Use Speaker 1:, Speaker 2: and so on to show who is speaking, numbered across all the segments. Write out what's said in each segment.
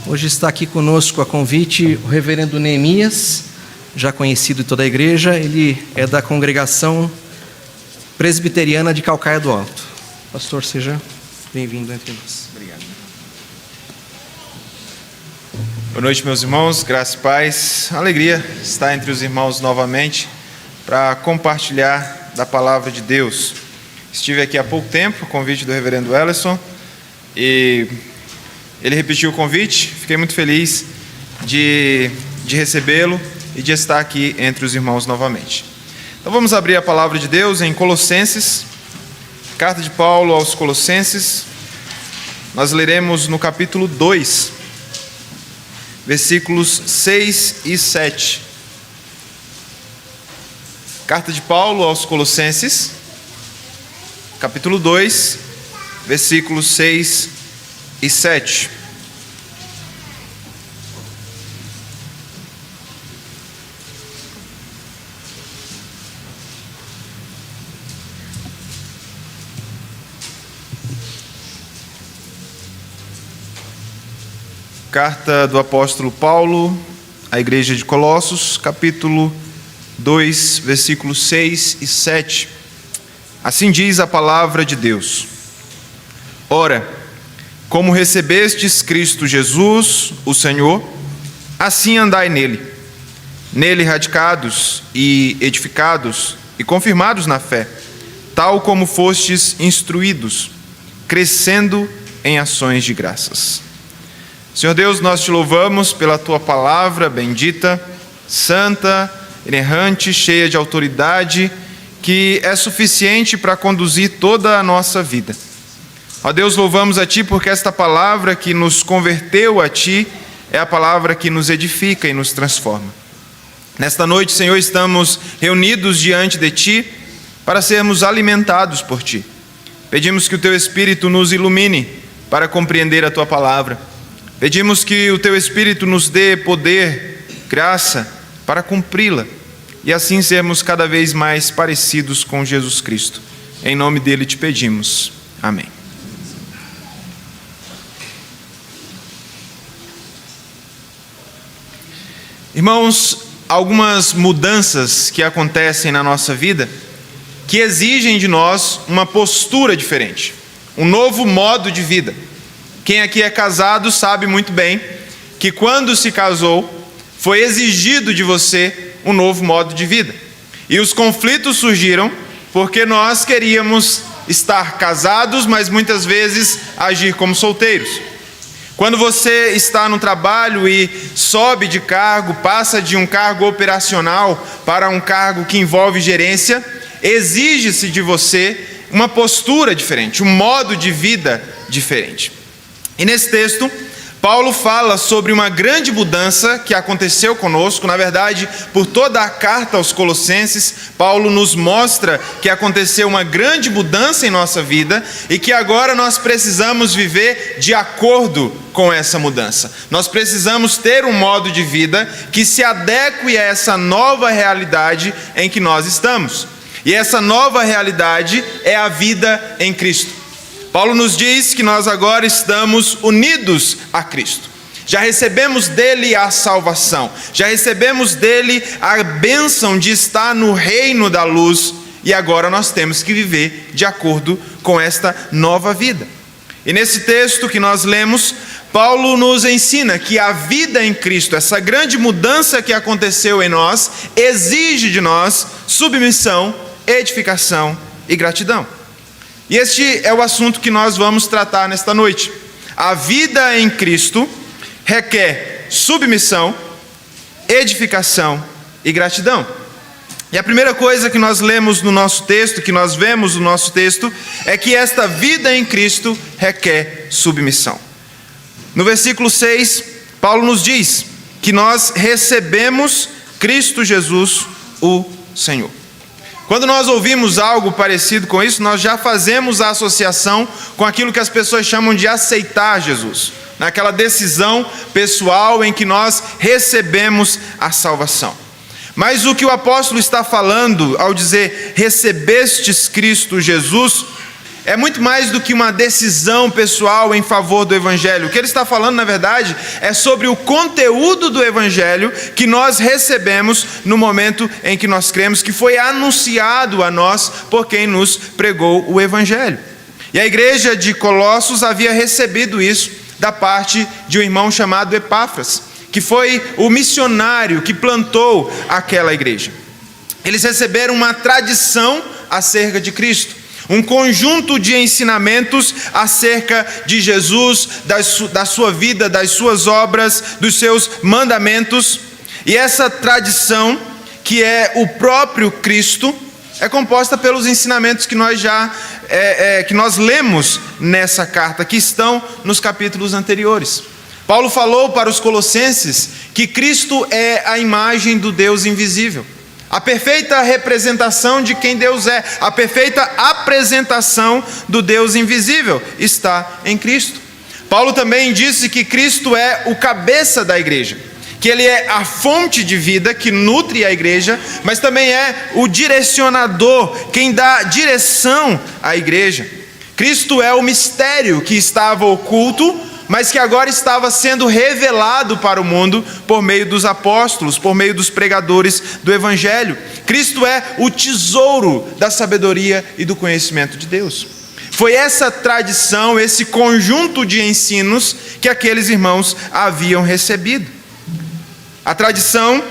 Speaker 1: Hoje está aqui conosco a convite o reverendo Neemias, já conhecido de toda a igreja. Ele é da congregação presbiteriana de Calcaia do Alto. Pastor, seja bem-vindo entre nós.
Speaker 2: Obrigado. Boa noite, meus irmãos, graça e paz. Alegria estar entre os irmãos novamente para compartilhar da palavra de Deus. Estive aqui há pouco tempo, convite do reverendo Ellison, e ele repetiu o convite. Fiquei muito feliz de recebê-lo e de estar aqui entre os irmãos novamente. Então vamos abrir a palavra de Deus em Colossenses, carta de Paulo aos Colossenses. Nós leremos no capítulo 2, versículos 6 e 7. Carta de Paulo aos Colossenses, capítulo 2, versículos 6 e 7. Carta do apóstolo Paulo à igreja de Colossos, capítulo 2, versículos 6 e 7. Assim diz a palavra de Deus: Ora, como recebestes Cristo Jesus, o Senhor, assim andai nele radicados e edificados e confirmados na fé, tal como fostes instruídos, crescendo em ações de graças. Senhor Deus, nós te louvamos pela tua palavra bendita, santa, inerrante, cheia de autoridade, que é suficiente para conduzir toda a nossa vida. Ó Deus, louvamos a ti porque esta palavra que nos converteu a ti é a palavra que nos edifica e nos transforma. Nesta noite, Senhor, estamos reunidos diante de ti para sermos alimentados por ti. Pedimos que o teu Espírito nos ilumine para compreender a tua palavra. Pedimos que o teu Espírito nos dê poder, graça para cumpri-la e assim sermos cada vez mais parecidos com Jesus Cristo. Em nome dele te pedimos. Amém. Irmãos, algumas mudanças que acontecem na nossa vida que exigem de nós uma postura diferente, um novo modo de vida. Quem aqui é casado sabe muito bem que quando se casou, foi exigido de você um novo modo de vida. E os conflitos surgiram porque nós queríamos estar casados, mas muitas vezes agir como solteiros. Quando você está no trabalho e sobe de cargo, passa de um cargo operacional para um cargo que envolve gerência, exige-se de você uma postura diferente, um modo de vida diferente. E nesse texto, Paulo fala sobre uma grande mudança que aconteceu conosco. Na verdade, por toda a carta aos Colossenses, Paulo nos mostra que aconteceu uma grande mudança em nossa vida e que agora nós precisamos viver de acordo com essa mudança. Nós precisamos ter um modo de vida que se adeque a essa nova realidade em que nós estamos. E essa nova realidade é a vida em Cristo. Paulo nos diz que nós agora estamos unidos a Cristo. Já recebemos dele a salvação, já recebemos dele a bênção de estar no reino da luz, e agora nós temos que viver de acordo com esta nova vida. E nesse texto que nós lemos, Paulo nos ensina que a vida em Cristo, essa grande mudança que aconteceu em nós, exige de nós submissão, edificação e gratidão. E este é o assunto que nós vamos tratar nesta noite. A vida em Cristo requer submissão, edificação e gratidão. E a primeira coisa que nós lemos no nosso texto, que nós vemos no nosso texto, é que esta vida em Cristo requer submissão. No versículo 6, Paulo nos diz que nós recebemos Cristo Jesus, o Senhor. Quando nós ouvimos algo parecido com isso, nós já fazemos a associação com aquilo que as pessoas chamam de aceitar Jesus, naquela decisão pessoal em que nós recebemos a salvação. Mas o que o apóstolo está falando ao dizer recebestes Cristo Jesus é muito mais do que uma decisão pessoal em favor do Evangelho. O que ele está falando, na verdade, é sobre o conteúdo do Evangelho que nós recebemos no momento em que nós cremos, que foi anunciado a nós por quem nos pregou o Evangelho. E a igreja de Colossos havia recebido isso da parte de um irmão chamado Epáfras, que foi o missionário que plantou aquela igreja. Eles receberam uma tradição acerca de Cristo, um conjunto de ensinamentos acerca de Jesus, da sua vida, das suas obras, dos seus mandamentos. E essa tradição, que é o próprio Cristo, é composta pelos ensinamentos que nós lemos nessa carta, que estão nos capítulos anteriores. Paulo falou para os colossenses que Cristo é a imagem do Deus invisível, a perfeita representação de quem Deus é, a perfeita apresentação do Deus invisível está em Cristo. Paulo também disse que Cristo é o cabeça da igreja, que ele é a fonte de vida que nutre a igreja, mas também é o direcionador, quem dá direção à igreja. Cristo é o mistério que estava oculto, mas que agora estava sendo revelado para o mundo por meio dos apóstolos, por meio dos pregadores do Evangelho. Cristo é o tesouro da sabedoria e do conhecimento de Deus. Foi essa tradição, esse conjunto de ensinos que aqueles irmãos haviam recebido. A tradição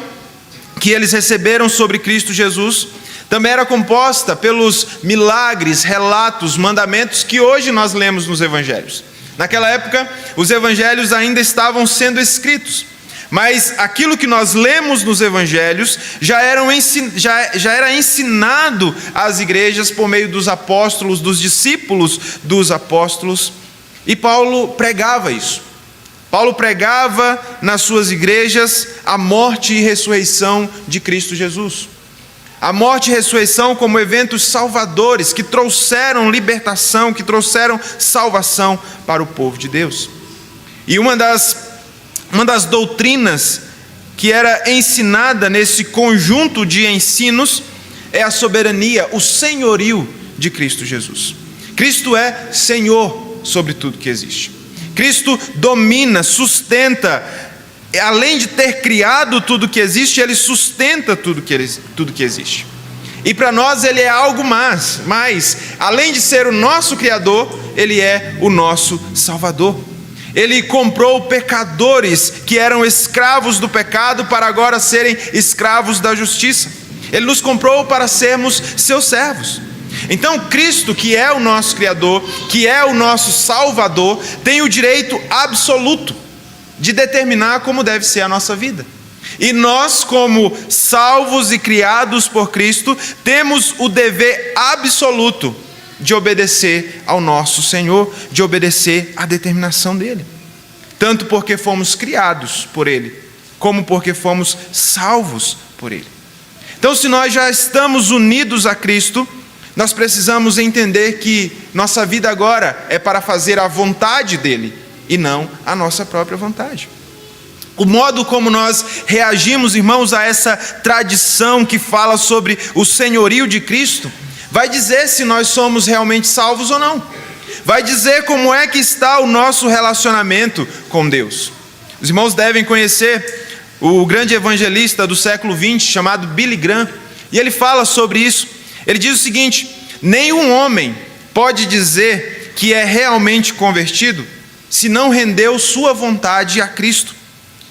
Speaker 2: que eles receberam sobre Cristo Jesus também era composta pelos milagres, relatos, mandamentos que hoje nós lemos nos Evangelhos. Naquela época, os evangelhos ainda estavam sendo escritos, mas aquilo que nós lemos nos evangelhos já era ensinado às igrejas por meio dos apóstolos, dos discípulos dos apóstolos, e Paulo pregava isso. Paulo pregava nas suas igrejas a morte e ressurreição de Cristo Jesus. A morte e ressurreição como eventos salvadores que trouxeram libertação, que trouxeram salvação para o povo de Deus. E uma das doutrinas que era ensinada nesse conjunto de ensinos é a soberania, o senhorio de Cristo Jesus. Cristo é Senhor sobre tudo que existe. Cristo domina, sustenta. Além de ter criado tudo que existe, ele sustenta tudo que existe. E para nós ele é algo mais, além de ser o nosso Criador, ele é o nosso Salvador. Ele comprou pecadores que eram escravos do pecado para agora serem escravos da justiça. Ele nos comprou para sermos seus servos. Então Cristo, que é o nosso Criador, que é o nosso Salvador, tem o direito absoluto de determinar como deve ser a nossa vida. E nós, como salvos e criados por Cristo, temos o dever absoluto de obedecer ao nosso Senhor, de obedecer à determinação dEle. Tanto porque fomos criados por Ele, como porque fomos salvos por Ele. Então, se nós já estamos unidos a Cristo, nós precisamos entender que nossa vida agora é para fazer a vontade dEle, e não a nossa própria vontade. O modo como nós reagimos, irmãos, a essa tradição que fala sobre o senhorio de Cristo, vai dizer se nós somos realmente salvos ou não. Vai dizer como é que está o nosso relacionamento com Deus. Os irmãos devem conhecer o grande evangelista do século XX, chamado Billy Graham, e ele fala sobre isso. Ele diz o seguinte: nenhum homem pode dizer que é realmente convertido se não rendeu sua vontade a Cristo.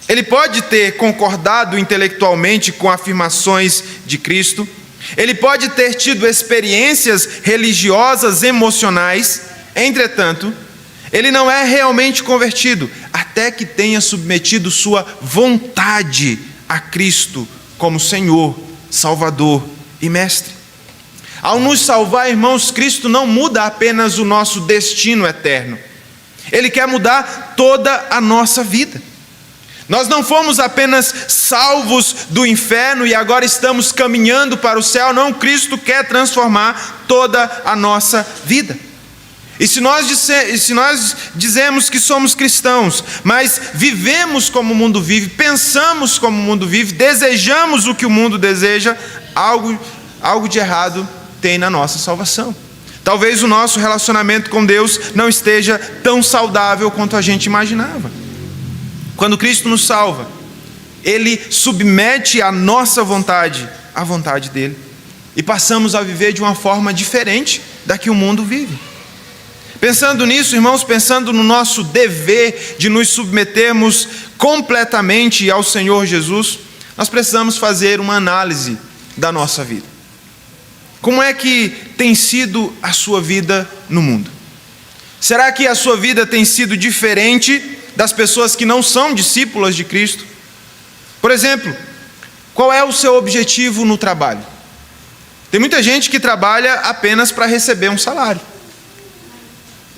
Speaker 2: Ele pode ter concordado intelectualmente com afirmações de Cristo, ele pode ter tido experiências religiosas, emocionais, entretanto, ele não é realmente convertido até que tenha submetido sua vontade a Cristo como Senhor, Salvador e Mestre. Ao nos salvar, irmãos, Cristo não muda apenas o nosso destino eterno. Ele quer mudar toda a nossa vida. Nós não fomos apenas salvos do inferno e agora estamos caminhando para o céu. Não, Cristo quer transformar toda a nossa vida. E se nós dizemos que somos cristãos, mas vivemos como o mundo vive, pensamos como o mundo vive, desejamos o que o mundo deseja, algo de errado tem na nossa salvação. Talvez o nosso relacionamento com Deus não esteja tão saudável quanto a gente imaginava. Quando Cristo nos salva, Ele submete a nossa vontade à vontade dEle. E passamos a viver de uma forma diferente da que o mundo vive. Pensando nisso, irmãos, pensando no nosso dever de nos submetermos completamente ao Senhor Jesus, nós precisamos fazer uma análise da nossa vida. Como é que tem sido a sua vida no mundo? Será que a sua vida tem sido diferente das pessoas que não são discípulas de Cristo? Por exemplo, qual é o seu objetivo no trabalho? Tem muita gente que trabalha apenas para receber um salário.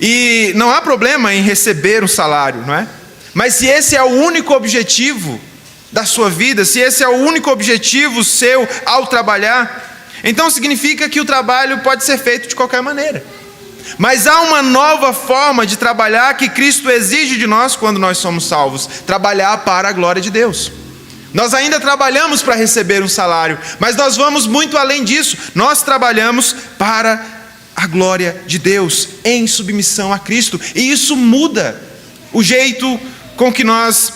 Speaker 2: E não há problema em receber um salário, não é? Mas se esse é o único objetivo da sua vida, se esse é o único objetivo seu ao trabalhar, então significa que o trabalho pode ser feito de qualquer maneira. Mas há uma nova forma de trabalhar que Cristo exige de nós quando nós somos salvos: trabalhar para a glória de Deus. Nós ainda trabalhamos para receber um salário, mas nós vamos muito além disso. Nós trabalhamos para a glória de Deus, em submissão a Cristo. E isso muda o jeito com que nós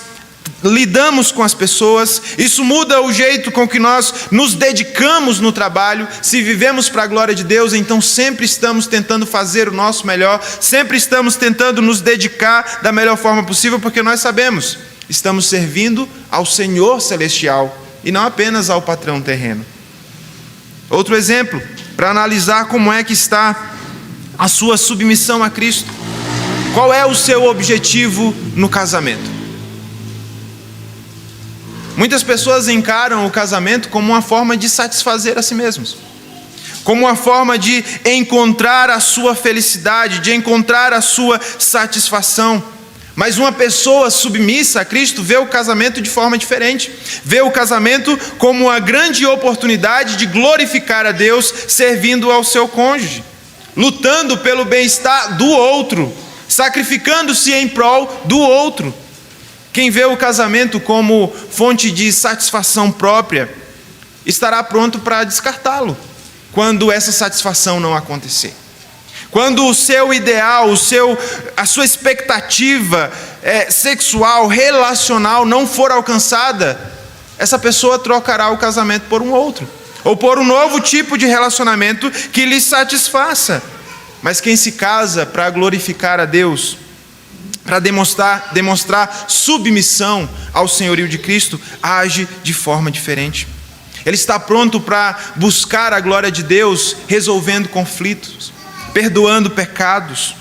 Speaker 2: lidamos com as pessoas, isso muda o jeito com que nós nos dedicamos no trabalho. Se vivemos para a glória de Deus, então sempre estamos tentando fazer o nosso melhor, sempre estamos tentando nos dedicar da melhor forma possível, porque nós sabemos, estamos servindo ao Senhor Celestial e não apenas ao patrão terreno. Outro exemplo, para analisar como é que está a sua submissão a Cristo. Qual é o seu objetivo no casamento? Muitas pessoas encaram o casamento como uma forma de satisfazer a si mesmos, como uma forma de encontrar a sua felicidade, de encontrar a sua satisfação. Mas uma pessoa submissa a Cristo vê o casamento de forma diferente. Vê o casamento como uma grande oportunidade de glorificar a Deus, servindo ao seu cônjuge, lutando pelo bem-estar do outro, sacrificando-se em prol do outro. Quem vê o casamento como fonte de satisfação própria, estará pronto para descartá-lo quando essa satisfação não acontecer. Quando o seu ideal, a sua expectativa sexual, relacional não for alcançada, essa pessoa trocará o casamento por um outro, ou por um novo tipo de relacionamento que lhe satisfaça. Mas quem se casa para glorificar a Deus, para demonstrar submissão ao senhorio de Cristo, age de forma diferente. Ele está pronto para buscar a glória de Deus, resolvendo conflitos, perdoando pecados,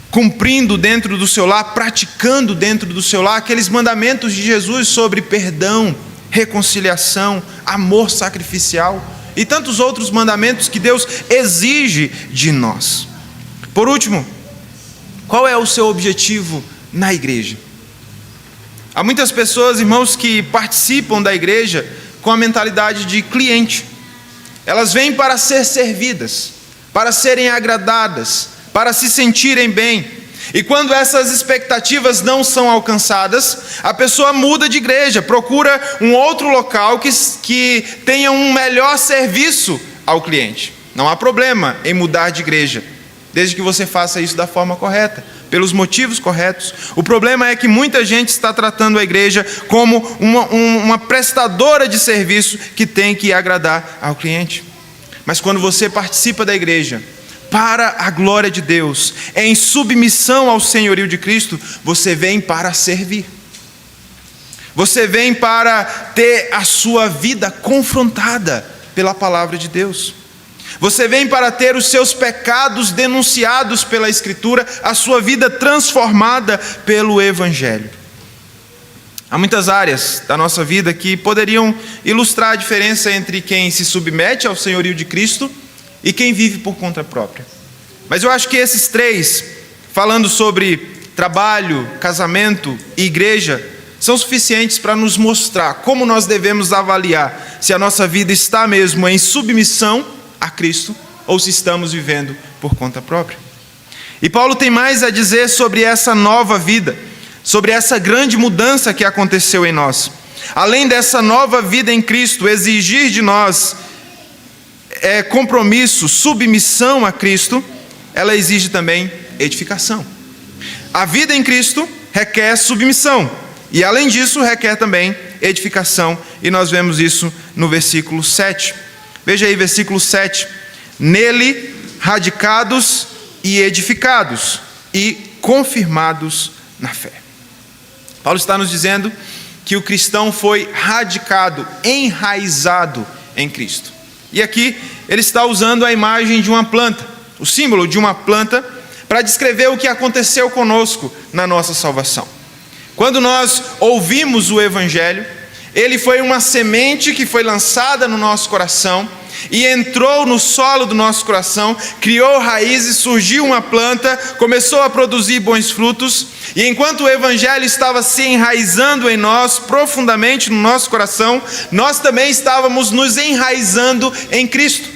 Speaker 2: cumprindo dentro do seu lar, praticando dentro do seu lar aqueles mandamentos de Jesus sobre perdão, reconciliação, amor sacrificial e tantos outros mandamentos que Deus exige de nós. Por último, qual é o seu objetivo na igreja? Há muitas pessoas, irmãos, que participam da igreja com a mentalidade de cliente. Elas vêm para ser servidas, para serem agradadas, para se sentirem bem. E quando essas expectativas não são alcançadas, a pessoa muda de igreja, procura um outro local que tenha um melhor serviço ao cliente. Não há problema em mudar de igreja, desde que você faça isso da forma correta, pelos motivos corretos. O problema é que muita gente está tratando a igreja como uma prestadora de serviço que tem que agradar ao cliente. Mas quando você participa da igreja para a glória de Deus, em submissão ao senhorio de Cristo, você vem para servir. Você vem para ter a sua vida confrontada pela palavra de Deus. Você vem para ter os seus pecados denunciados pela Escritura, a sua vida transformada pelo Evangelho. Há muitas áreas da nossa vida que poderiam ilustrar a diferença entre quem se submete ao senhorio de Cristo e quem vive por conta própria. Mas eu acho que esses três, falando sobre trabalho, casamento e igreja, são suficientes para nos mostrar como nós devemos avaliar se a nossa vida está mesmo em submissão a Cristo ou se estamos vivendo por conta própria. E Paulo tem mais a dizer sobre essa nova vida, sobre essa grande mudança que aconteceu em nós. Além dessa nova vida em Cristo exigir de nós compromisso, submissão a Cristo, ela exige também edificação. A vida em Cristo requer submissão e, além disso, requer também edificação, e nós vemos isso no versículo 7. Veja aí, versículo 7. Nele, radicados e edificados e confirmados na fé. Paulo está nos dizendo que o cristão foi radicado, enraizado em Cristo. E aqui ele está usando a imagem de uma planta, o símbolo de uma planta, para descrever o que aconteceu conosco na nossa salvação. Quando nós ouvimos o Evangelho, ele foi uma semente que foi lançada no nosso coração e entrou no solo do nosso coração, criou raízes, surgiu uma planta, começou a produzir bons frutos, e enquanto o Evangelho estava se enraizando em nós, profundamente no nosso coração, nós também estávamos nos enraizando em Cristo,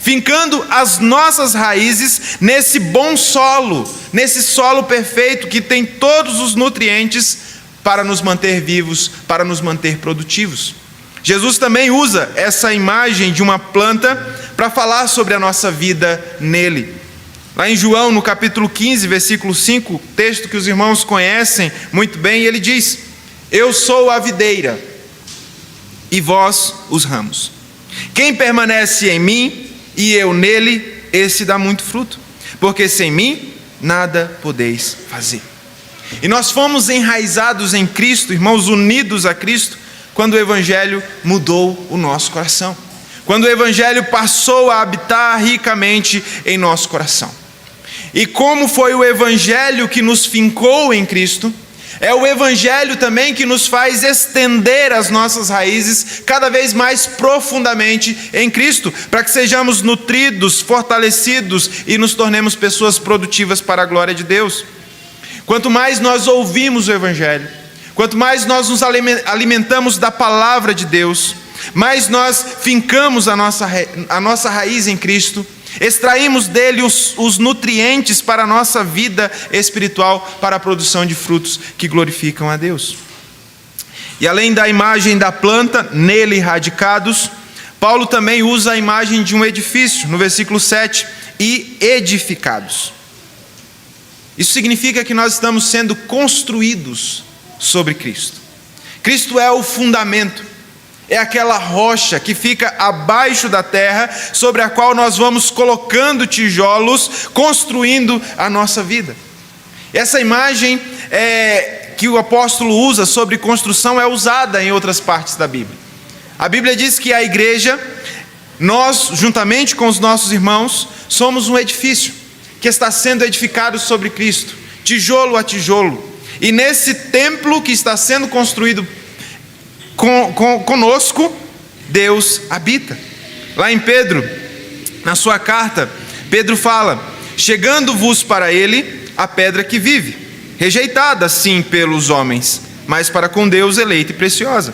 Speaker 2: fincando as nossas raízes nesse bom solo, nesse solo perfeito que tem todos os nutrientes para nos manter vivos, para nos manter produtivos. Jesus também usa essa imagem de uma planta para falar sobre a nossa vida nele. Lá em João, no capítulo 15, versículo 5, texto que os irmãos conhecem muito bem, ele diz: eu sou a videira e vós os ramos. Quem permanece em mim e eu nele, esse dá muito fruto, porque sem mim nada podeis fazer. E nós fomos enraizados em Cristo, irmãos, unidos a Cristo, quando o Evangelho mudou o nosso coração, quando o Evangelho passou a habitar ricamente em nosso coração. E como foi o Evangelho que nos fincou em Cristo, é o Evangelho também que nos faz estender as nossas raízes cada vez mais profundamente em Cristo, para que sejamos nutridos, fortalecidos e nos tornemos pessoas produtivas para a glória de Deus. Quanto mais nós ouvimos o Evangelho, quanto mais nós nos alimentamos da palavra de Deus, mais nós fincamos a nossa raiz em Cristo, extraímos dele os nutrientes para a nossa vida espiritual, para a produção de frutos que glorificam a Deus. E além da imagem da planta, nele radicados, Paulo também usa a imagem de um edifício, no versículo 7, e edificados. Isso significa que nós estamos sendo construídos sobre Cristo. Cristo é o fundamento, é aquela rocha que fica abaixo da terra, sobre a qual nós vamos colocando tijolos, construindo a nossa vida. Essa imagem que o apóstolo usa sobre construção é usada em outras partes da Bíblia. A Bíblia diz que a igreja, nós, juntamente com os nossos irmãos, somos um edifício que está sendo edificado sobre Cristo, tijolo a tijolo. E nesse templo que está sendo construído conosco, Deus habita. Lá em Pedro, na sua carta, Pedro fala: chegando-vos para ele a pedra que vive, rejeitada sim pelos homens, mas para com Deus eleita e preciosa.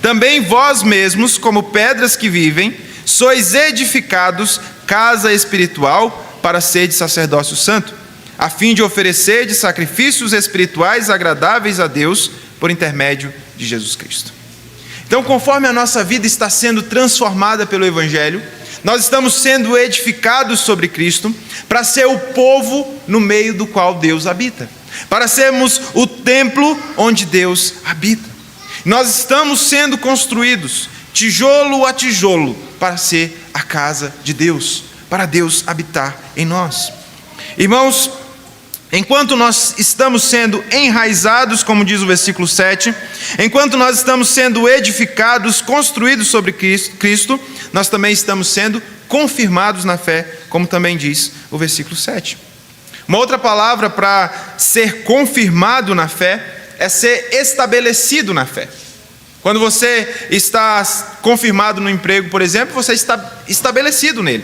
Speaker 2: Também vós mesmos, como pedras que vivem, sois edificados casa espiritual para ser de sacerdócio santo, a fim de oferecer de sacrifícios espirituais agradáveis a Deus por intermédio de Jesus Cristo. Então, conforme a nossa vida está sendo transformada pelo Evangelho, nós estamos sendo edificados sobre Cristo para ser o povo no meio do qual Deus habita, para sermos o templo onde Deus habita. Nós estamos sendo construídos tijolo a tijolo para ser a casa de Deus, para Deus habitar em nós. Irmãos, enquanto nós estamos sendo enraizados, como diz o versículo 7, enquanto nós estamos sendo edificados, construídos sobre Cristo, nós também estamos sendo confirmados na fé, como também diz o versículo 7. Uma outra palavra para ser confirmado na fé é ser estabelecido na fé. Quando você está confirmado no emprego, por exemplo, você está estabelecido nele.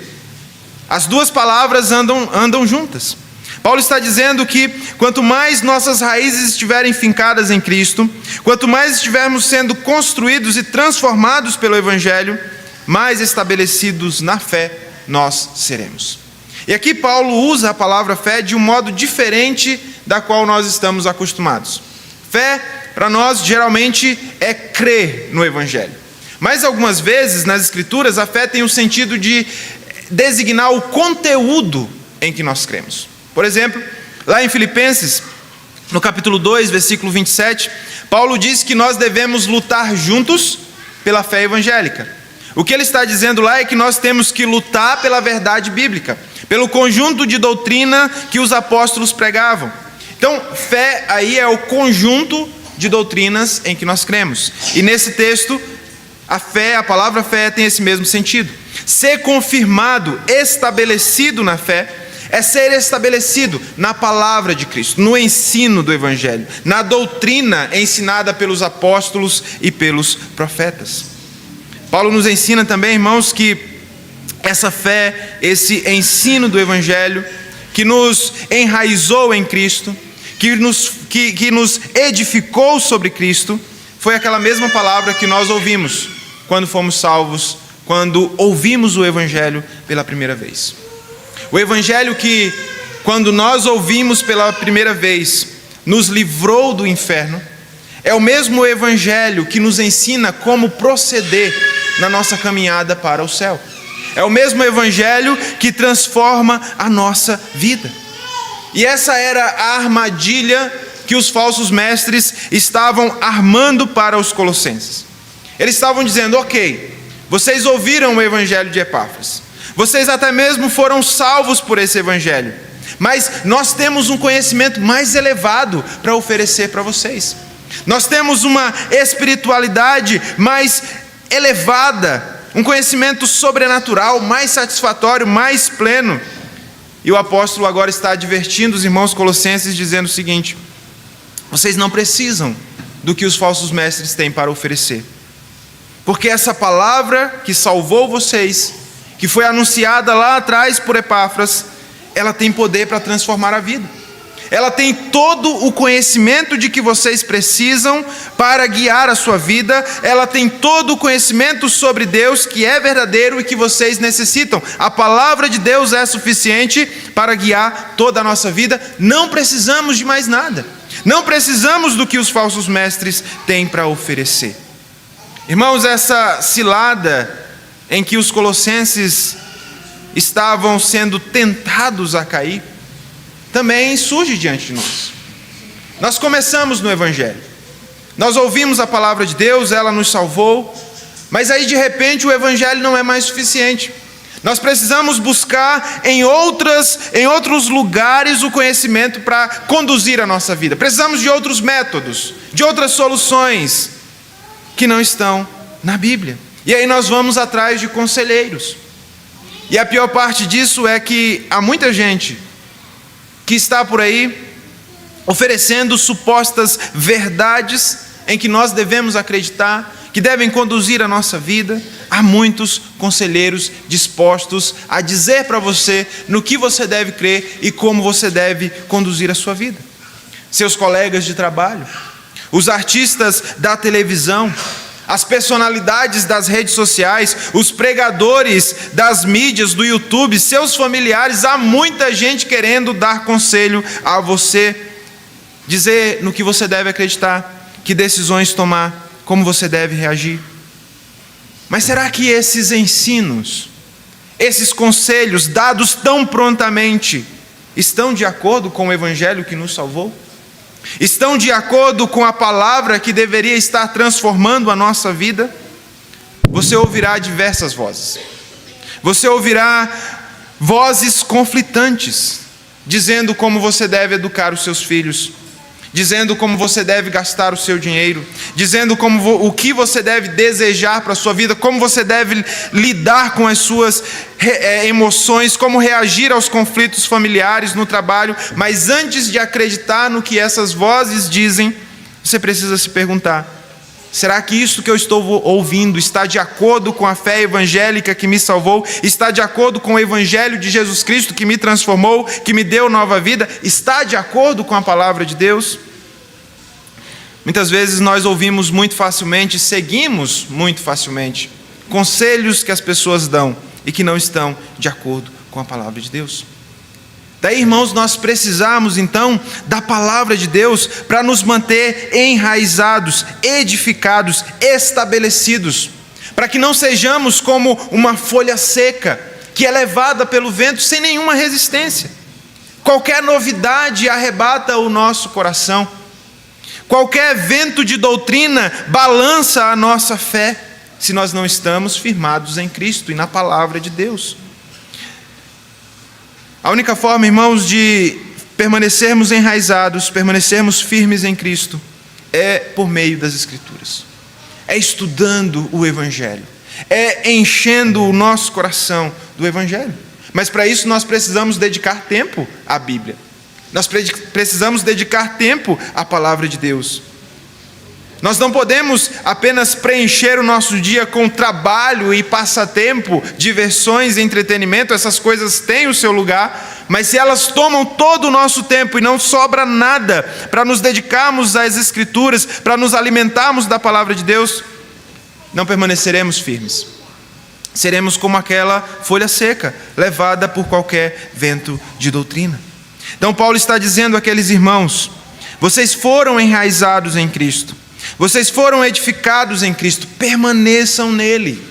Speaker 2: As duas palavras andam juntas. Paulo está dizendo que quanto mais nossas raízes estiverem fincadas em Cristo, quanto mais estivermos sendo construídos e transformados pelo Evangelho, mais estabelecidos na fé nós seremos. E aqui Paulo usa a palavra fé de um modo diferente da qual nós estamos acostumados. Fé, para nós, geralmente é crer no Evangelho. Mas algumas vezes nas Escrituras a fé tem o sentido de designar o conteúdo em que nós cremos. Por exemplo, lá em Filipenses, no capítulo 2, versículo 27, Paulo diz que nós devemos lutar juntos pela fé evangélica. O que ele está dizendo lá é que nós temos que lutar pela verdade bíblica, pelo conjunto de doutrina que os apóstolos pregavam. Então, fé aí é o conjunto de doutrinas em que nós cremos. E nesse texto, a palavra fé tem esse mesmo sentido. Ser confirmado, estabelecido na fé, é ser estabelecido na palavra de Cristo, no ensino do Evangelho, na doutrina ensinada pelos apóstolos e pelos profetas. Paulo nos ensina também, irmãos, que essa fé, esse ensino do Evangelho, que nos enraizou em Cristo, que nos edificou sobre Cristo, foi aquela mesma palavra que nós ouvimos quando fomos salvos, quando ouvimos o Evangelho pela primeira vez. O Evangelho que, quando nós ouvimos pela primeira vez, nos livrou do inferno, é o mesmo Evangelho que nos ensina como proceder na nossa caminhada para o céu. É o mesmo Evangelho que transforma a nossa vida. E essa era a armadilha que os falsos mestres estavam armando para os colossenses. Eles estavam dizendo: ok, vocês ouviram o Evangelho de Epáfras, vocês até mesmo foram salvos por esse Evangelho, mas nós temos um conhecimento mais elevado para oferecer para vocês. Nós temos uma espiritualidade mais elevada, um conhecimento sobrenatural, mais satisfatório, mais pleno. E o apóstolo agora está advertindo os irmãos colossenses, dizendo o seguinte: vocês não precisam do que os falsos mestres têm para oferecer, porque essa palavra que salvou vocês, que foi anunciada lá atrás por Epáfras, ela tem poder para transformar a vida. Ela tem todo o conhecimento de que vocês precisam para guiar a sua vida. Ela tem todo o conhecimento sobre Deus que é verdadeiro e que vocês necessitam. A palavra de Deus é suficiente para guiar toda a nossa vida. Não precisamos de mais nada. Não precisamos do que os falsos mestres têm para oferecer. Irmãos, essa cilada em que os colossenses estavam sendo tentados a cair, também surge diante de nós. Nós começamos no Evangelho, nós ouvimos a palavra de Deus, ela nos salvou, mas aí de repente o Evangelho não é mais suficiente. Nós precisamos buscar em outros lugares o conhecimento para conduzir a nossa vida. Precisamos de outros métodos, de outras soluções que não estão na Bíblia. E aí nós vamos atrás de conselheiros. E a pior parte disso é que há muita gente que está por aí oferecendo supostas verdades em que nós devemos acreditar, que devem conduzir a nossa vida. Há muitos conselheiros dispostos a dizer para você no que você deve crer e como você deve conduzir a sua vida. Seus colegas de trabalho, os artistas da televisão, as personalidades das redes sociais, os pregadores das mídias, do YouTube, seus familiares. Há muita gente querendo dar conselho a você, dizer no que você deve acreditar, que decisões tomar, como você deve reagir. Mas será que esses ensinos, esses conselhos dados tão prontamente, estão de acordo com o Evangelho que nos salvou? Estão de acordo com a palavra que deveria estar transformando a nossa vida? Você ouvirá diversas vozes. Você ouvirá vozes conflitantes, dizendo como você deve educar os seus filhos, dizendo como você deve gastar o seu dinheiro, dizendo o que você deve desejar para a sua vida, como você deve lidar com as suas emoções, como reagir aos conflitos familiares no trabalho. Mas antes de acreditar no que essas vozes dizem, você precisa se perguntar: será que isso que eu estou ouvindo está de acordo com a fé evangélica que me salvou? Está de acordo com o Evangelho de Jesus Cristo que me transformou, que me deu nova vida? Está de acordo com a palavra de Deus? Muitas vezes nós ouvimos muito facilmente, seguimos muito facilmente conselhos que as pessoas dão e que não estão de acordo com a palavra de Deus. Daí, irmãos, nós precisamos então da palavra de Deus para nos manter enraizados, edificados, estabelecidos, para que não sejamos como uma folha seca, que é levada pelo vento sem nenhuma resistência. Qualquer novidade arrebata o nosso coração. Qualquer vento de doutrina balança a nossa fé, se nós não estamos firmados em Cristo e na palavra de Deus. A única forma, irmãos, de permanecermos enraizados, permanecermos firmes em Cristo, é por meio das Escrituras. É estudando o Evangelho. É enchendo o nosso coração do Evangelho. Mas para isso nós precisamos dedicar tempo à Bíblia. Nós precisamos dedicar tempo à palavra de Deus. Nós não podemos apenas preencher o nosso dia com trabalho e passatempo, diversões e entretenimento. Essas coisas têm o seu lugar, mas se elas tomam todo o nosso tempo e não sobra nada para nos dedicarmos às Escrituras, para nos alimentarmos da palavra de Deus, não permaneceremos firmes. Seremos como aquela folha seca, levada por qualquer vento de doutrina. Então Paulo está dizendo àqueles irmãos: vocês foram enraizados em Cristo, vocês foram edificados em Cristo, permaneçam nele,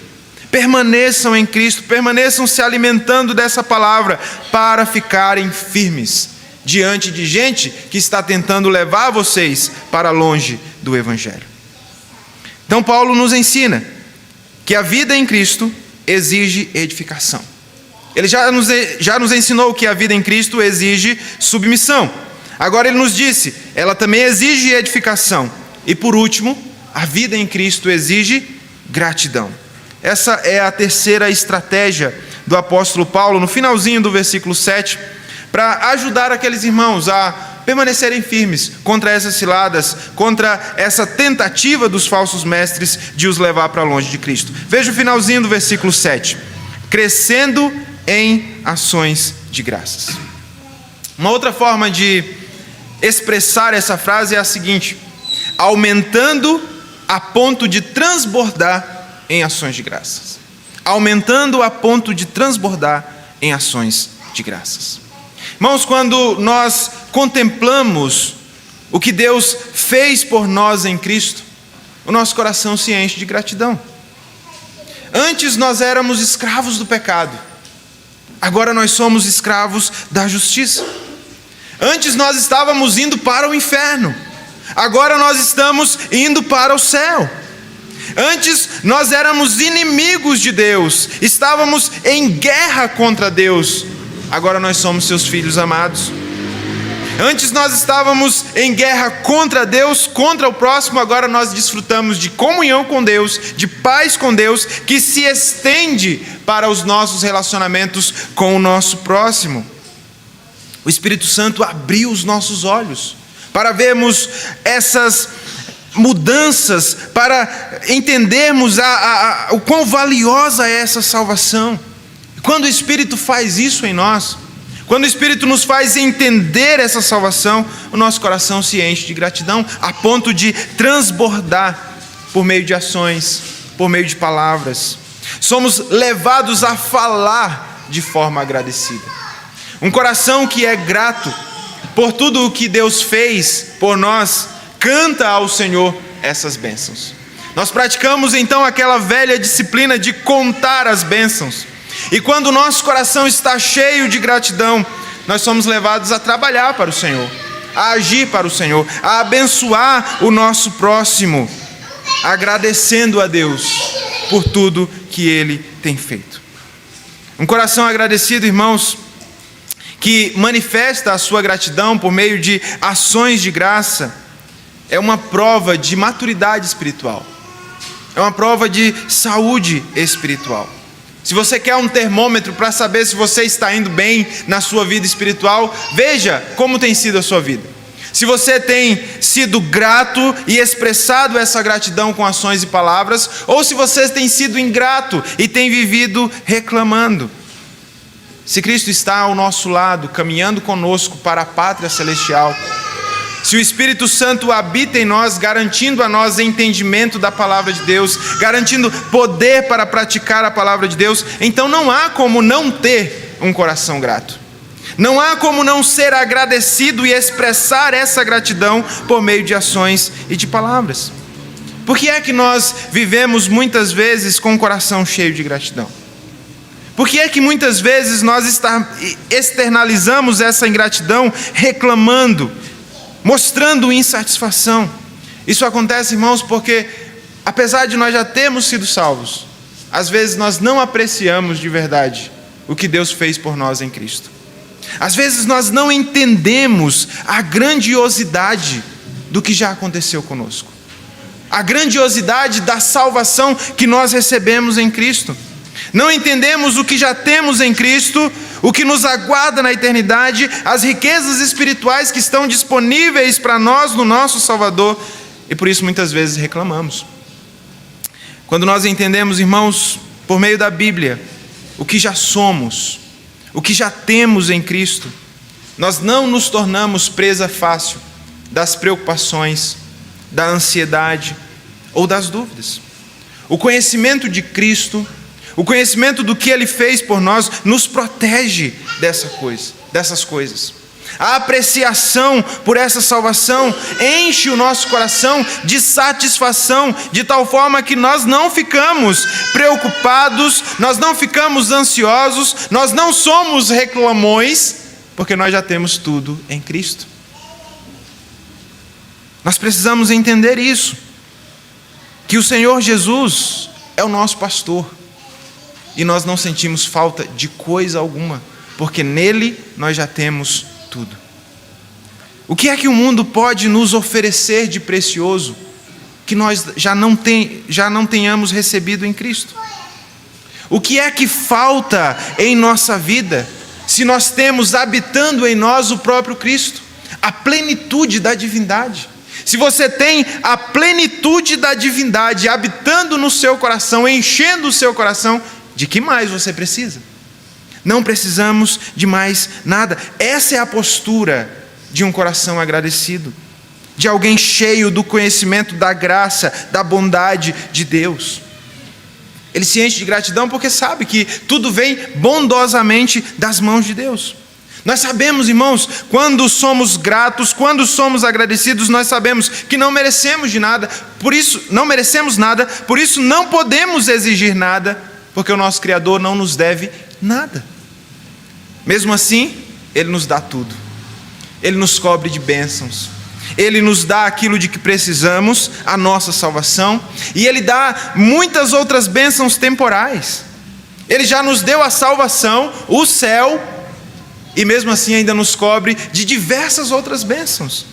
Speaker 2: permaneçam em Cristo, permaneçam se alimentando dessa palavra, para ficarem firmes diante de gente que está tentando levar vocês para longe do Evangelho. Então Paulo nos ensina que a vida em Cristo exige edificação. Ele já nos ensinou que a vida em Cristo exige submissão. Agora ele nos disse, ela também exige edificação. E por último, a vida em Cristo exige gratidão. Essa é a terceira estratégia do apóstolo Paulo, no finalzinho do versículo 7, para ajudar aqueles irmãos a permanecerem firmes contra essas ciladas, contra essa tentativa dos falsos mestres de os levar para longe de Cristo. Veja o finalzinho do versículo 7. Crescendo em ações de graças. Uma outra forma de expressar essa frase é a seguinte: aumentando a ponto de transbordar em ações de graças. Aumentando a ponto de transbordar em ações de graças. Irmãos, quando nós contemplamos o que Deus fez por nós em Cristo, o nosso coração se enche de gratidão. Antes nós éramos escravos do pecado, agora nós somos escravos da justiça. Antes nós estávamos indo para o inferno, agora nós estamos indo para o céu. Antes nós éramos inimigos de Deus, estávamos em guerra contra Deus, agora nós somos seus filhos amados. Antes nós estávamos em guerra contra Deus, contra o próximo, agora nós desfrutamos de comunhão com Deus, de paz com Deus, que se estende para os nossos relacionamentos com o nosso próximo. O Espírito Santo abriu os nossos olhos para vermos essas mudanças, para entendermos o quão valiosa é essa salvação. Quando o Espírito faz isso em nós, quando o Espírito nos faz entender essa salvação, o nosso coração se enche de gratidão, a ponto de transbordar por meio de ações, por meio de palavras. Somos levados a falar de forma agradecida. Um coração que é grato por tudo o que Deus fez por nós, canta ao Senhor essas bênçãos. Nós praticamos então aquela velha disciplina de contar as bênçãos. E quando o nosso coração está cheio de gratidão, nós somos levados a trabalhar para o Senhor, a agir para o Senhor, a abençoar o nosso próximo, agradecendo a Deus por tudo que Ele tem feito. Um coração agradecido, irmãos, que manifesta a sua gratidão por meio de ações de graça, é uma prova de maturidade espiritual, é uma prova de saúde espiritual. Se você quer um termômetro para saber se você está indo bem na sua vida espiritual, veja como tem sido a sua vida. Se você tem sido grato e expressado essa gratidão com ações e palavras, ou se você tem sido ingrato e tem vivido reclamando. Se Cristo está ao nosso lado, caminhando conosco para a pátria celestial, se o Espírito Santo habita em nós, garantindo a nós entendimento da palavra de Deus, garantindo poder para praticar a palavra de Deus, então não há como não ter um coração grato. Não há como não ser agradecido e expressar essa gratidão por meio de ações e de palavras. Por que é que nós vivemos muitas vezes com o coração cheio de gratidão? Por que é que muitas vezes nós externalizamos essa ingratidão reclamando, mostrando insatisfação? Isso acontece, irmãos, porque apesar de nós já termos sido salvos, às vezes nós não apreciamos de verdade o que Deus fez por nós em Cristo. Às vezes nós não entendemos a grandiosidade do que já aconteceu conosco, a grandiosidade da salvação que nós recebemos em Cristo. Não entendemos o que já temos em Cristo, o que nos aguarda na eternidade, as riquezas espirituais que estão disponíveis para nós no nosso Salvador, e por isso muitas vezes reclamamos. Quando nós entendemos, irmãos, por meio da Bíblia, o que já somos, o que já temos em Cristo, nós não nos tornamos presa fácil das preocupações, da ansiedade ou das dúvidas. O conhecimento de Cristo, o conhecimento do que Ele fez por nós, nos protege dessas coisas. A apreciação por essa salvação enche o nosso coração de satisfação, de tal forma que nós não ficamos preocupados, nós não ficamos ansiosos, nós não somos reclamões, porque nós já temos tudo em Cristo. Nós precisamos entender isso, que o Senhor Jesus é o nosso pastor, e nós não sentimos falta de coisa alguma, porque nele nós já temos tudo. O que é que o mundo pode nos oferecer de precioso que nós já não tenhamos recebido em Cristo? O que é que falta em nossa vida se nós temos habitando em nós o próprio Cristo? A plenitude da divindade. Se você tem a plenitude da divindade habitando no seu coração, enchendo o seu coração, de que mais você precisa? Não precisamos de mais nada. Essa é a postura de um coração agradecido, de alguém cheio do conhecimento da graça, da bondade de Deus. Ele se enche de gratidão porque sabe que tudo vem bondosamente das mãos de Deus. Nós sabemos, irmãos, quando somos gratos, quando somos agradecidos, nós sabemos que não merecemos de nada, por isso não merecemos nada, por isso não podemos exigir nada, porque o nosso Criador não nos deve nada. Mesmo assim, Ele nos dá tudo. Ele nos cobre de bênçãos. Ele nos dá aquilo de que precisamos, a nossa salvação, e Ele dá muitas outras bênçãos temporais. Ele já nos deu a salvação, o céu, e mesmo assim ainda nos cobre de diversas outras bênçãos.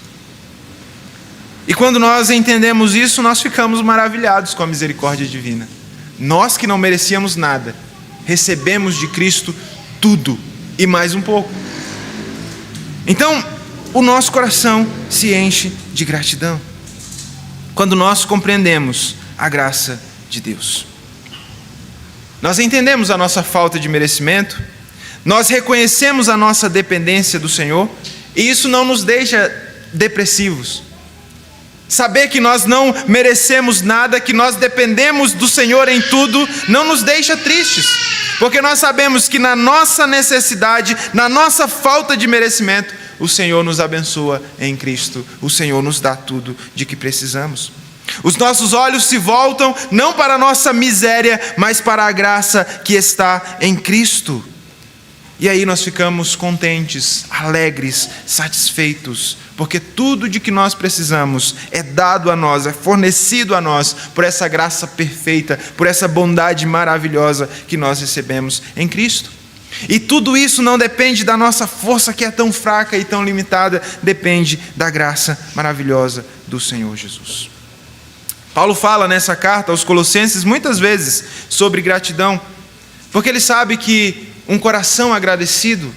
Speaker 2: E quando nós entendemos isso, nós ficamos maravilhados com a misericórdia divina. Nós que não merecíamos nada, recebemos de Cristo tudo e mais um pouco. Então, o nosso coração se enche de gratidão quando nós compreendemos a graça de Deus. Nós entendemos a nossa falta de merecimento, nós reconhecemos a nossa dependência do Senhor, e isso não nos deixa depressivos. Saber que nós não merecemos nada, que nós dependemos do Senhor em tudo, não nos deixa tristes, porque nós sabemos que na nossa necessidade, na nossa falta de merecimento, o Senhor nos abençoa em Cristo, o Senhor nos dá tudo de que precisamos. Os nossos olhos se voltam não para a nossa miséria, mas para a graça que está em Cristo. E aí nós ficamos contentes, alegres, satisfeitos, porque tudo de que nós precisamos é dado a nós, é fornecido a nós por essa graça perfeita, por essa bondade maravilhosa que nós recebemos em Cristo. E tudo isso não depende da nossa força, que é tão fraca e tão limitada, depende da graça maravilhosa do Senhor Jesus. Paulo fala nessa carta aos Colossenses muitas vezes sobre gratidão, porque ele sabe que um coração agradecido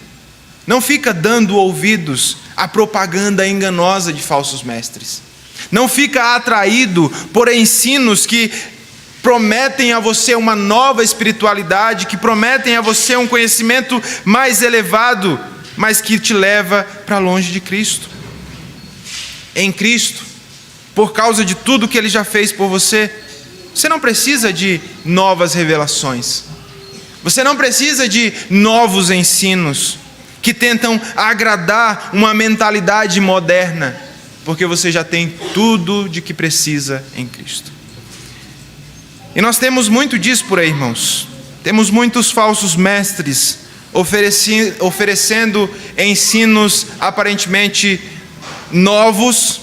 Speaker 2: não fica dando ouvidos à propaganda enganosa de falsos mestres. Não fica atraído por ensinos que prometem a você uma nova espiritualidade, que prometem a você um conhecimento mais elevado, mas que te leva para longe de Cristo. Em Cristo, por causa de tudo que Ele já fez por você, você não precisa de novas revelações. Você não precisa de novos ensinos que tentam agradar uma mentalidade moderna, porque você já tem tudo de que precisa em Cristo. E nós temos muito disso por aí, irmãos. Temos muitos falsos mestres oferecendo ensinos aparentemente novos,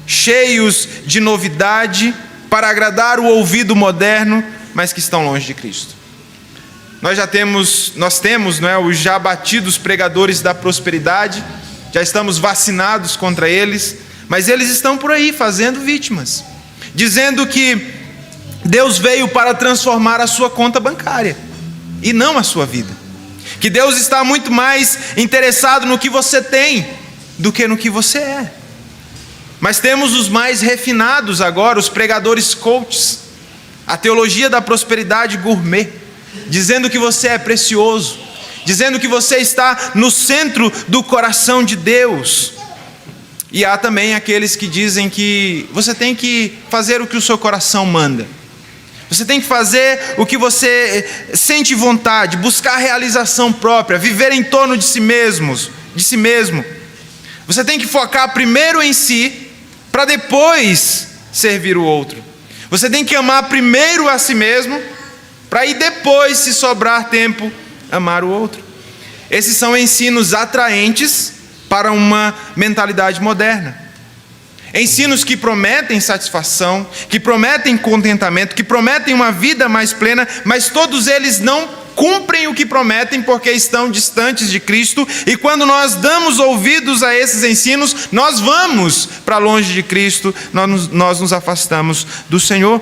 Speaker 2: cheios de novidade, para agradar o ouvido moderno, mas que estão longe de Cristo. Nós temos, não é, os já batidos pregadores da prosperidade, já estamos vacinados contra eles, mas eles estão por aí fazendo vítimas, dizendo que Deus veio para transformar a sua conta bancária e não a sua vida, que Deus está muito mais interessado no que você tem do que no que você é. Mas temos os mais refinados agora, os pregadores coaches, a teologia da prosperidade gourmet, dizendo que você é precioso, dizendo que você está no centro do coração de Deus. E há também aqueles que dizem que você tem que fazer o que o seu coração manda, você tem que fazer o que você sente vontade, buscar realização própria, viver em torno de si mesmo. Você tem que focar primeiro em si, para depois servir o outro. Você tem que amar primeiro a si mesmo, para aí depois, se sobrar tempo, amar o outro. Esses são ensinos atraentes para uma mentalidade moderna. Ensinos que prometem satisfação, que prometem contentamento, que prometem uma vida mais plena, mas todos eles não cumprem o que prometem porque estão distantes de Cristo. E quando nós damos ouvidos a esses ensinos, nós vamos para longe de Cristo, nós nos afastamos do Senhor.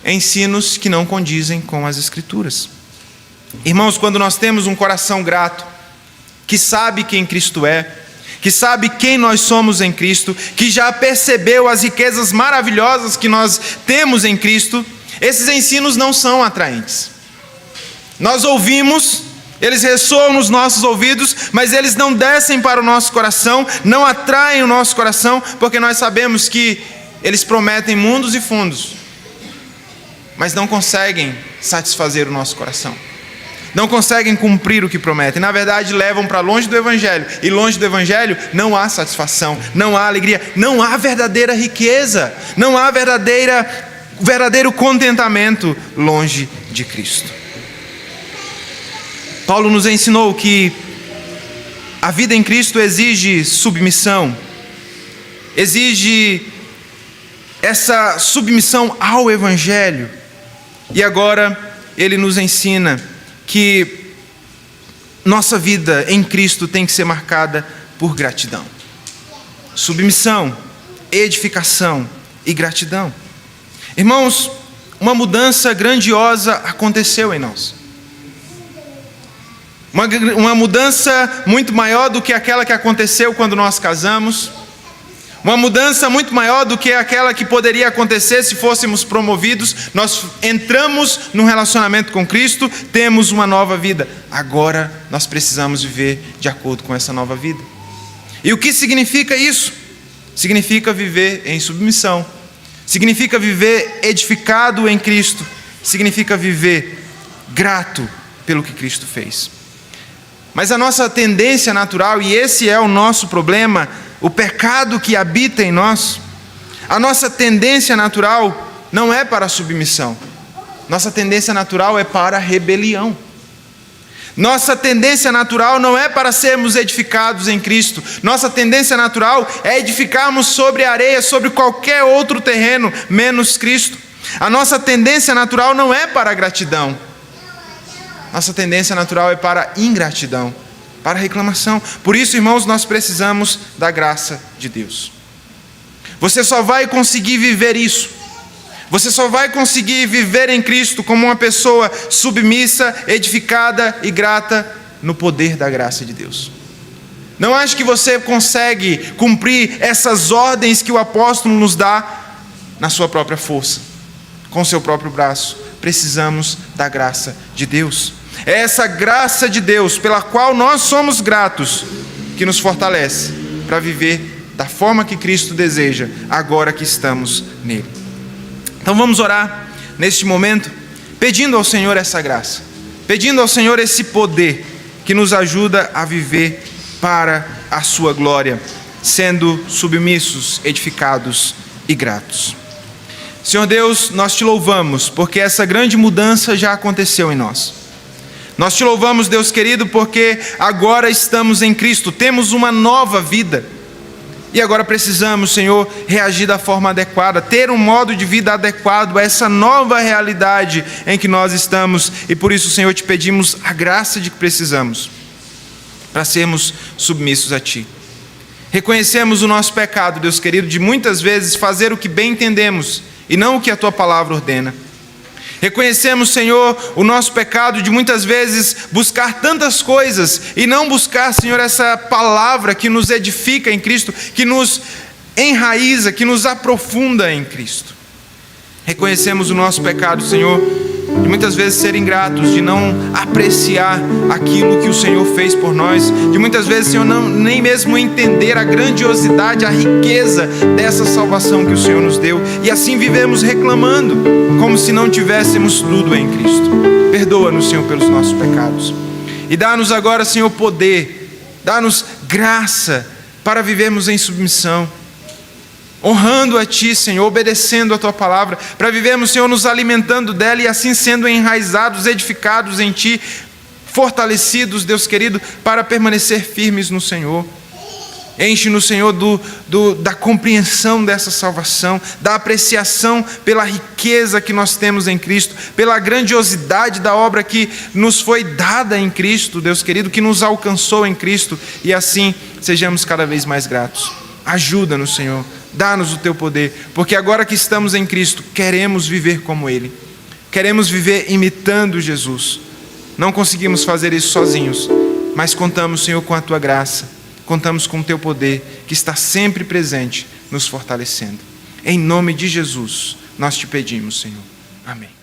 Speaker 2: Ensinos que não condizem com as Escrituras. Irmãos, quando nós temos um coração grato, que sabe quem Cristo é, que sabe quem nós somos em Cristo, que já percebeu as riquezas maravilhosas que nós temos em Cristo, esses ensinos não são atraentes. Nós ouvimos, eles ressoam nos nossos ouvidos, mas eles não descem para o nosso coração, não atraem o nosso coração, porque nós sabemos que eles prometem mundos e fundos, mas não conseguem satisfazer o nosso coração, não conseguem cumprir o que prometem. Na verdade, levam para longe do Evangelho, e longe do Evangelho não há satisfação, não há alegria, não há verdadeira riqueza, não há verdadeiro contentamento longe de Cristo. Paulo nos ensinou que a vida em Cristo exige submissão, exige essa submissão ao Evangelho. E agora ele nos ensina que nossa vida em Cristo tem que ser marcada por gratidão. Submissão, edificação e gratidão. Irmãos, uma mudança grandiosa aconteceu em nós. Uma mudança muito maior do que aquela que aconteceu quando nós casamos. Uma mudança muito maior do que aquela que poderia acontecer se fôssemos promovidos. Nós entramos num relacionamento com Cristo, temos uma nova vida. Agora nós precisamos viver de acordo com essa nova vida. E o que significa isso? Significa viver em submissão. Significa viver edificado em Cristo. Significa viver grato pelo que Cristo fez. Mas a nossa tendência natural, e esse é o nosso problema, o pecado que habita em nós, a nossa tendência natural não é para a submissão. Nossa tendência natural é para a rebelião. Nossa tendência natural não é para sermos edificados em Cristo. Nossa tendência natural é edificarmos sobre a areia, sobre qualquer outro terreno, menos Cristo. A nossa tendência natural não é para a gratidão. Nossa tendência natural é para a ingratidão, para a reclamação. Por isso, irmãos, nós precisamos da graça de Deus. Você só vai conseguir viver isso. Você só vai conseguir viver em Cristo como uma pessoa submissa, edificada e grata no poder da graça de Deus. Não acho que você consegue cumprir essas ordens que o apóstolo nos dá na sua própria força, com o seu próprio braço. Precisamos da graça de Deus. É essa graça de Deus pela qual nós somos gratos que nos fortalece para viver da forma que Cristo deseja, agora que estamos nele. Então vamos orar neste momento, pedindo ao Senhor essa graça, pedindo ao Senhor esse poder que nos ajuda a viver para a sua glória, sendo submissos, edificados e gratos. Senhor Deus, nós te louvamos porque essa grande mudança já aconteceu em nós. Nós te louvamos, Deus querido, porque agora estamos em Cristo, temos uma nova vida. E agora precisamos, Senhor, reagir da forma adequada, ter um modo de vida adequado a essa nova realidade em que nós estamos. E por isso, Senhor, te pedimos a graça de que precisamos para sermos submissos a Ti. Reconhecemos o nosso pecado, Deus querido, de muitas vezes fazer o que bem entendemos e não o que a Tua palavra ordena. Reconhecemos, Senhor, o nosso pecado de muitas vezes buscar tantas coisas e não buscar, Senhor, essa palavra que nos edifica em Cristo, que nos enraiza, que nos aprofunda em Cristo. Reconhecemos o nosso pecado, Senhor, de muitas vezes ser ingratos, de não apreciar aquilo que o Senhor fez por nós, de muitas vezes, Senhor, nem mesmo entender a grandiosidade, a riqueza dessa salvação que o Senhor nos deu, e assim vivemos reclamando, como se não tivéssemos tudo em Cristo. Perdoa-nos, Senhor, pelos nossos pecados, e dá-nos agora, Senhor, poder, dá-nos graça para vivermos em submissão, honrando a Ti, Senhor, obedecendo a Tua palavra, para vivermos, Senhor, nos alimentando dela e assim sendo enraizados, edificados em Ti, fortalecidos, Deus querido, para permanecer firmes no Senhor. Enche-nos, Senhor, da compreensão dessa salvação, da apreciação pela riqueza que nós temos em Cristo, pela grandiosidade da obra que nos foi dada em Cristo, Deus querido, que nos alcançou em Cristo, e assim sejamos cada vez mais gratos. Ajuda-nos, Senhor, dá-nos o Teu poder, porque agora que estamos em Cristo, queremos viver como Ele, queremos viver imitando Jesus. Não conseguimos fazer isso sozinhos, mas contamos, Senhor, com a Tua graça, contamos com o Teu poder, que está sempre presente, nos fortalecendo. Em nome de Jesus, nós te pedimos, Senhor. Amém.